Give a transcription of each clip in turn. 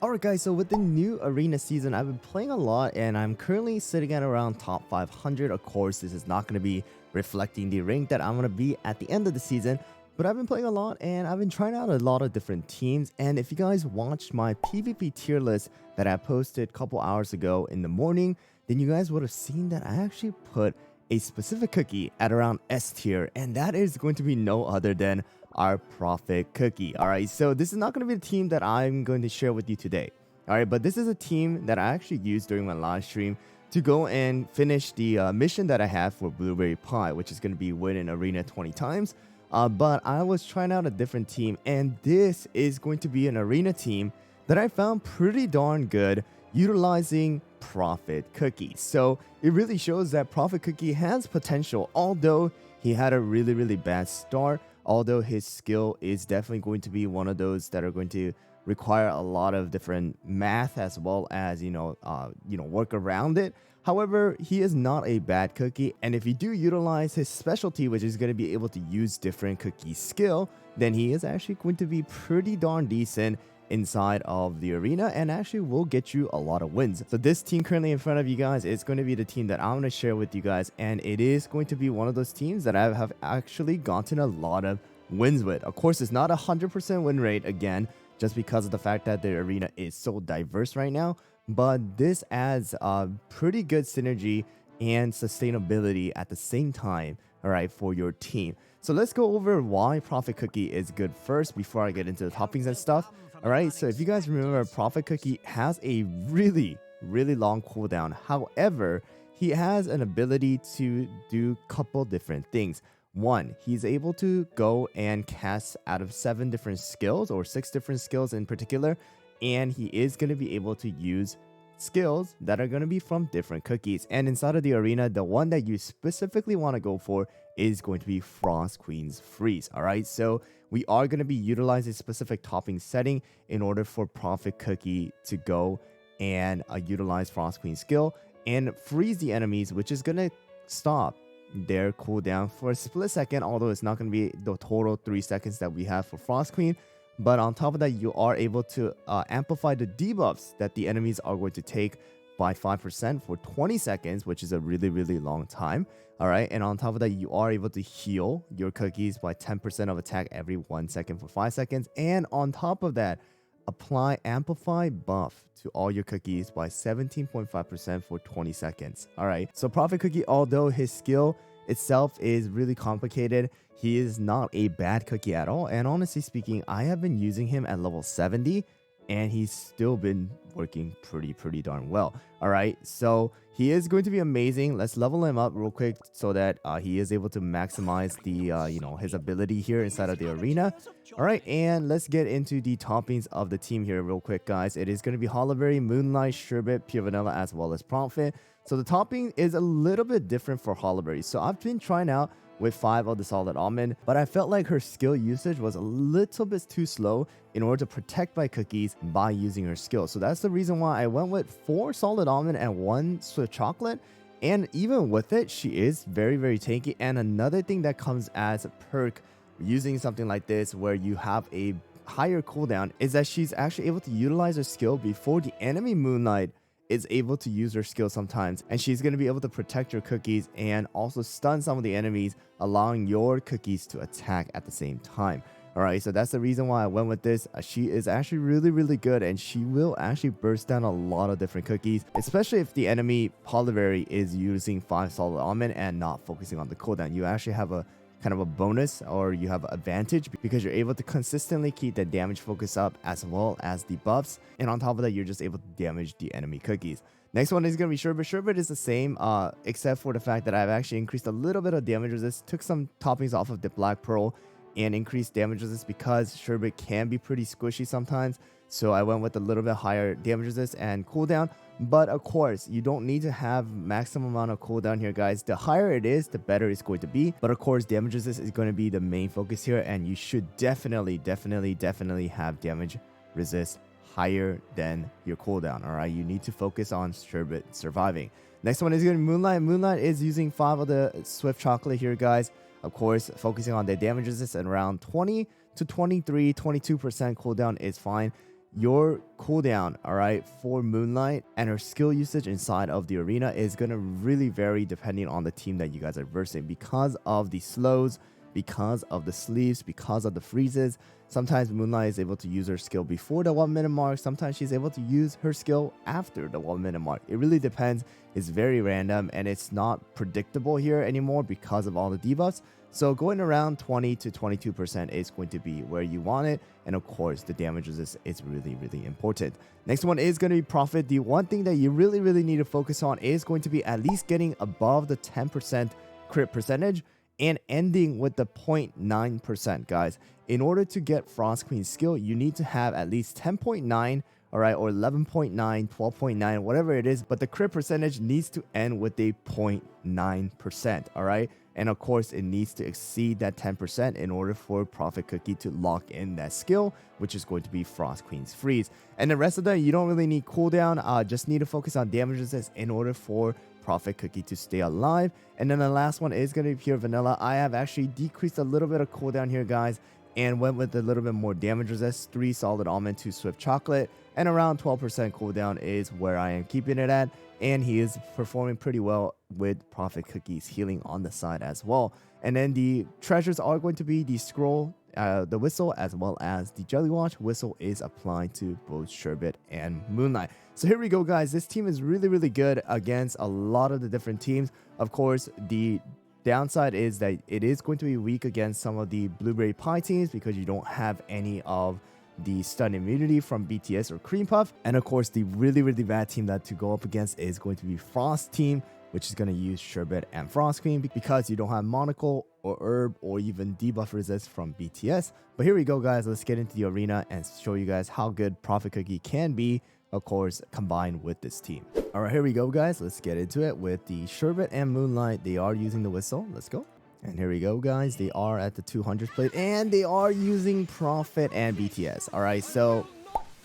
Alright guys, so with the new arena season, I've been playing a lot and I'm currently sitting at around top 500. Of course, this is not going to be reflecting the rank that I'm going to be at the end of the season, but I've been playing a lot and I've been trying out a lot of different teams. And if you guys watched my PvP tier list that I posted a couple hours ago in the morning, then you guys would have seen that I actually put a specific cookie at around S tier, and that is going to be no other than our Prophet cookie. All right, so this is not going to be the team that I'm going to share with you today. All right, but this is a team that I actually used during my live stream to go and finish the mission that I have for Blueberry Pie, which is going to be win in arena 20 times. But I was trying out a different team, and this is going to be an arena team that I found pretty darn good utilizing Prophet Cookie. So it really shows that Prophet Cookie has potential, although he had a really bad start. Although his skill is definitely going to be one of those that are going to require a lot of different math as well as work around it. However, he is not a bad cookie, and if you do utilize his specialty, which is going to be able to use different cookie skill, then he is actually going to be pretty darn decent inside of the arena and actually will get you a lot of wins. So this team currently in front of you guys is going to be the team that I'm going to share with you guys, and it is going to be one of those teams that I have actually gotten a lot of wins with. Of course, it's not 100% win rate again, just because of the fact that the arena is so diverse right now, but this adds a pretty good synergy and sustainability at the same time, all right, for your team. So let's go over why Prophet Cookie is good first before I get into the toppings and stuff. All right, so if you guys remember, Prophet Cookie has a really long cooldown. However, he has an ability to do a couple different things. One, he's able to go and cast out of 7 different skills, or 6 different skills in particular, and he is going to be able to use skills that are going to be from different cookies. And inside of the arena, the one that you specifically want to go for is going to be Frost Queen's Freeze. All right, so we are going to be utilizing a specific topping setting in order for Prophet Cookie to go and utilize Frost Queen's skill and freeze the enemies, which is going to stop their cooldown for a split second, although it's not going to be the total 3 seconds that we have for Frost Queen. But on top of that, you are able to amplify the debuffs that the enemies are going to take by 5% for 20 seconds, which is a really long time. All right, and on top of that, you are able to heal your cookies by 10% of attack every 1 second for 5 seconds. And on top of that, apply amplify buff to all your cookies by 17.5% for 20 seconds. All right, so Prophet Cookie, although his skill itself is really complicated, he is not a bad cookie at all. And honestly speaking, I have been using him at level 70 and he's still been working pretty darn well. All right, so he is going to be amazing. Let's level him up real quick so that he is able to maximize the his ability here inside of the arena. All right, and let's get into the toppings of the team here real quick, guys. It is going to be Hollyberry, Moonlight, Sherbet, Pure Vanilla, as well as Prophet. So the topping is a little bit different for Hollyberry. So I've been trying out with 5 of the solid almond, but I felt like her skill usage was a little bit too slow in order to protect my cookies by using her skill. So that's the reason why I went with 4 solid almond and 1 swift chocolate. And even with it, she is very tanky. And another thing that comes as a perk using something like this, where you have a higher cooldown, is that she's actually able to utilize her skill before the enemy Moonlight is able to use her skill sometimes, and she's going to be able to protect your cookies and also stun some of the enemies, allowing your cookies to attack at the same time. All right, so that's the reason why I went with this. She is actually really good, and she will actually burst down a lot of different cookies, especially if the enemy Hollyberry is using 5 solid almond and not focusing on the cooldown. You actually have a kind of a bonus, or you have an advantage, because you're able to consistently keep the damage focus up as well as the buffs, and on top of that, you're just able to damage the enemy cookies. Next one is going to be Sherbet. Sherbet is the same, except for the fact that I've actually increased a little bit of damage resist, took some toppings off of the Black Pearl and increased damage resist, because Sherbet can be pretty squishy sometimes. So I went with a little bit higher damage resist and cooldown. But of course, you don't need to have maximum amount of cooldown here, guys. The higher it is, the better it's going to be. But of course, damage resist is going to be the main focus here, and you should definitely have damage resist higher than your cooldown. All right, you need to focus on Sherbet surviving. Next one is going to be Moonlight. Moonlight is using 5 of the swift chocolate here, guys. Of course, focusing on the damage resist at around 20 to 22% cooldown is fine. your cooldown, all right, for Moonlight and her skill usage inside of the arena is going to really vary depending on the team that you guys are versing because of the slows, because of the sleeves, because of the freezes. Sometimes Moonlight is able to use her skill before the 1 minute mark. Sometimes she's able to use her skill after the 1 minute mark. It really depends. It's very random and it's not predictable here anymore because of all the debuffs. So going around 20 to 22% is going to be where you want it. And of course, the damage resist is really, really important. Next one is going to be Prophet. The one thing that you really, really need to focus on is going to be at least getting above the 10% crit percentage and ending with the 0.9%, guys. In order to get Frost Queen's skill, you need to have at least 10.9, all right, or 11.9, 12.9, whatever it is, but the crit percentage needs to end with a 0.9%, all right? And of course, it needs to exceed that 10% in order for Prophet Cookie to lock in that skill, which is going to be Frost Queen's Freeze. And the rest of that, you don't really need cooldown, just need to focus on damage resist in order for Prophet Cookie to stay alive. And then the last one is going to be Pure Vanilla. I have actually decreased a little bit of cooldown here, guys, and went with a little bit more damage resist, 3 solid almond, 2 swift chocolate, and around 12% cooldown is where I am keeping it at. And he is performing pretty well with Prophet Cookie's healing on the side as well. And then the treasures are going to be the scroll, the whistle, as well as the jelly watch. Whistle is applied to both Sherbet and Moonlight. So here we go, guys. This team is really, really good against a lot of the different teams. Of course, the downside is that it is going to be weak against some of the Blueberry Pie teams because you don't have any of the stun immunity from BTS or Cream Puff. And of course, the really, really bad team that to go up against is going to be Frost team, which is going to use Sherbet and Frost Queen because you don't have Monocle or Herb or even debuff resist from BTS. But here we go, guys. Let's get into the arena and show you guys how good Prophet Cookie can be, of course, combined with this team. All right, here we go, guys. Let's get into it with the Sherbet and Moonlight. They are using the whistle. Let's go. And here we go, guys. They are at the 200 plate and they are using Prophet and BTS. All right, so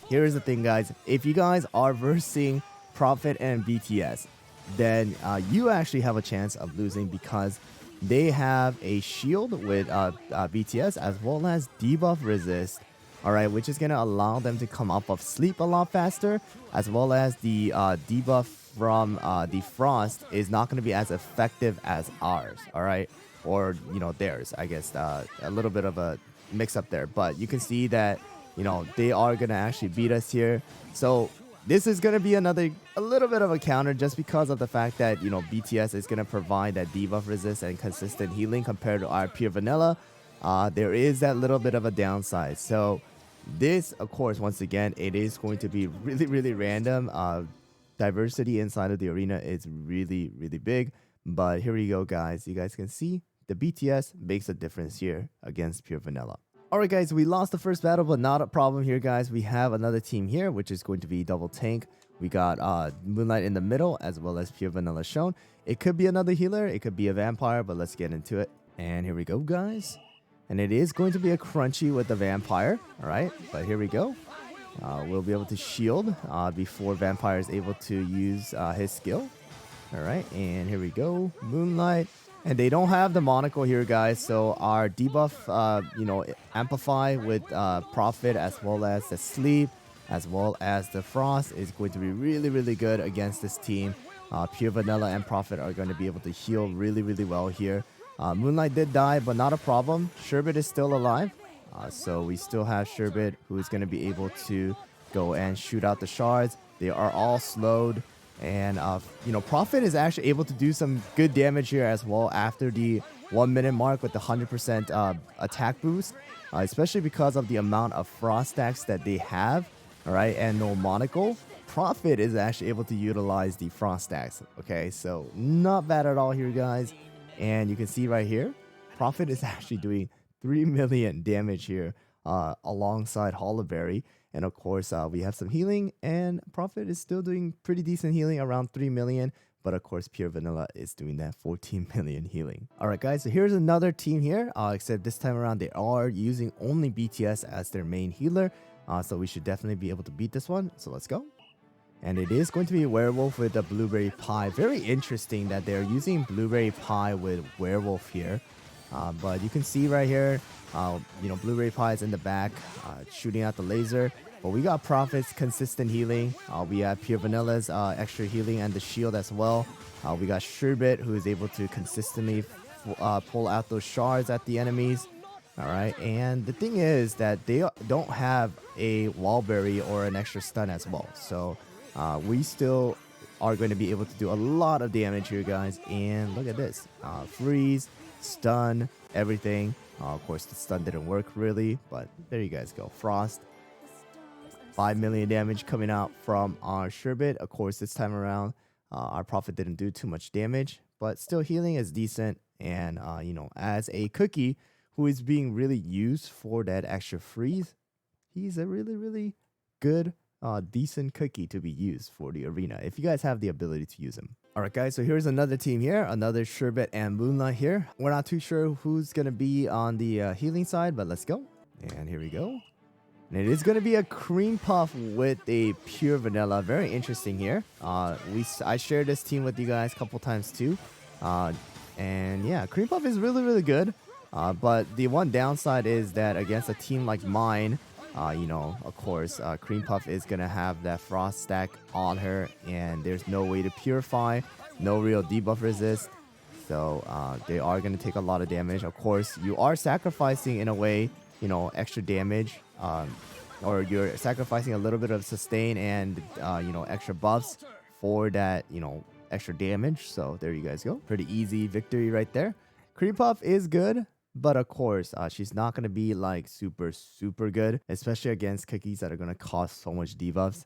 here's the thing, guys. If you guys are versing Prophet and BTS, then you actually have a chance of losing because they have a shield with BTS as well as debuff resist, all right, which is going to allow them to come up of sleep a lot faster, as well as the debuff from the Frost is not going to be as effective as ours, all right, or, you know, theirs, I guess. A little bit of a mix up there, but you can see that, you know, they are going to actually beat us here. So this is going to be a little bit of a counter just because of the fact that, you know, BTS is going to provide that debuff resist and consistent healing compared to our Pure Vanilla. There is that little bit of a downside. So this, of course, once again, it is going to be really, really random. Diversity inside of the arena is really, really big. But here we go, guys. You guys can see the BTS makes a difference here against Pure Vanilla. Alright, guys, we lost the first battle, but not a problem here, guys. We have another team here, which is going to be double tank. We got Moonlight in the middle, as well as Pure Vanilla shown. It could be another healer. It could be a vampire, but let's get into it. And here we go, guys. And it is going to be a crunchy with the vampire. Alright, but here we go. We'll be able to shield before vampire is able to use his skill. Alright, and here we go. Moonlight. And they don't have the monocle here, guys. So our debuff, you know, amplify with Prophet as well as the sleep, as well as the frost is going to be really, really good against this team. Pure Vanilla and Prophet are going to be able to heal really, really well here. Moonlight did die, but not a problem. Sherbet is still alive. So we still have Sherbet, who is going to be able to go and shoot out the shards. They are all slowed. And, you know, Prophet is actually able to do some good damage here as well after the 1 minute mark with the 100% attack boost, especially because of the amount of frost stacks that they have, all right, and no monocle. Prophet is actually able to utilize the frost stacks, okay, so not bad at all here, guys. And you can see right here, Prophet is actually doing 3 million damage here alongside Hollowberry. And of course, we have some healing, and Prophet is still doing pretty decent healing, around 3 million. But of course, Pure Vanilla is doing that 14 million healing. All right, guys, so here's another team here, except this time around, they are using only BTS as their main healer. So we should definitely be able to beat this one. So let's go. And it is going to be a Werewolf with a Blueberry Pie. Very interesting that they're using Blueberry Pie with Werewolf here. But you can see right here, you know, Blueberry Pie is in the back, shooting out the laser. But we got Prophet's consistent healing. We have Pure Vanilla's extra healing and the shield as well. We got Sherbet, who is able to consistently pull out those shards at the enemies. All right, and the thing is that they don't have a wallberry or an extra stun as well. So we still are going to be able to do a lot of damage here, guys. And look at this. Freeze, stun, everything. Of course, the stun didn't work really, but there you guys go. Frost. 5 million damage coming out from our Sherbet. Of course, this time around, our Prophet didn't do too much damage, but still healing is decent. And, you know, as a cookie who is being really used for that extra freeze, he's a really, really good, decent cookie to be used for the arena if you guys have the ability to use him. All right, guys, so here's another team here, another Sherbet and Moonlight here. We're not too sure who's going to be on the healing side, but let's go. And here we go. And it is going to be a cream puff with a pure vanilla. Very interesting here. I shared this team with you guys a couple times too. And yeah, cream puff is really, really good. But the one downside is that against a team like mine, you know, of course, Cream Puff is going to have that frost stack on her, and there's no way to purify, no real debuff resist. So they are going to take a lot of damage. Of course, you are sacrificing in a way, you know, extra damage, or you're sacrificing a little bit of sustain and, you know, extra buffs for that, you know, extra damage. So there you guys go. Pretty easy victory right there. Cream Puff is good. But of course, she's not going to be like super, super good, especially against cookies that are going to cost so much debuffs.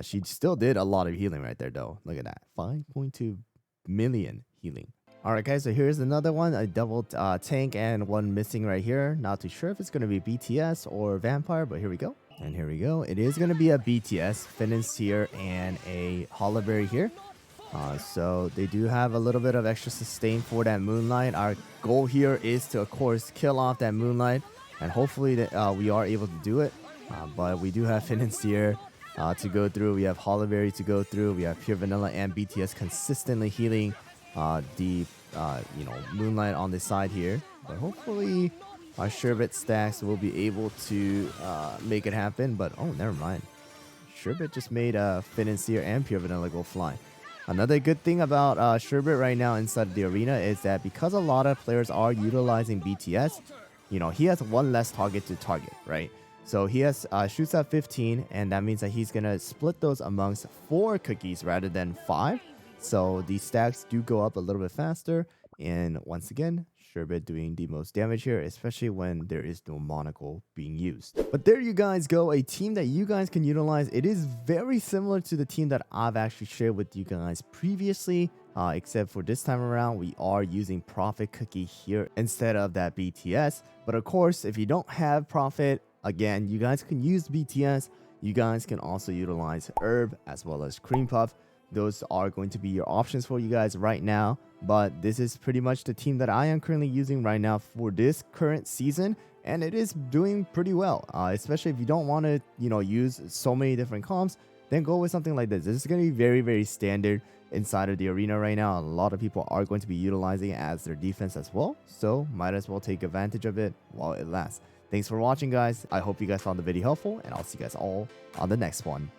She still did a lot of healing right there, though. Look at that. 5.2 million healing. All right, guys, so here's another one. A double tank and one missing right here. Not too sure if it's going to be BTS or Vampire, but here we go. And here we go. It is going to be a BTS, Financier, and a Hollowberry here. So they do have a little bit of extra sustain for that Moonlight. Our goal here is to, of course, kill off that Moonlight, and hopefully that we are able to do it. But we do have Financier to go through. We have Hollowberry to go through. We have Pure Vanilla and BTS consistently healing the you know, Moonlight on this side here. But hopefully our Sherbet stacks will be able to make it happen. But oh, never mind. Sherbet just made Financier and Pure Vanilla go fly. Another good thing about Sherbet right now inside the arena is that because a lot of players are utilizing BTS, you know, he has one less target to target, right? So he has shoots at 15, and that means that he's going to split those amongst 4 cookies rather than 5. So the stacks do go up a little bit faster. And once again, Sherbet doing the most damage here, especially when there is no monocle being used. But there you guys go, a team that you guys can utilize. It is very similar to the team that I've actually shared with you guys previously, except for this time around, we are using Prophet Cookie here instead of that BTS. But of course, if you don't have Prophet, again, you guys can use BTS. You guys can also utilize Herb as well as Cream Puff. Those are going to be your options for you guys right now. But this is pretty much the team that I am currently using right now for this current season. And it is doing pretty well, especially if you don't want to, you know, use so many different comps. Then go with something like this. This is going to be very, very standard inside of the arena right now. A lot of people are going to be utilizing it as their defense as well. So might as well take advantage of it while it lasts. Thanks for watching, guys. I hope you guys found the video helpful, and I'll see you guys all on the next one.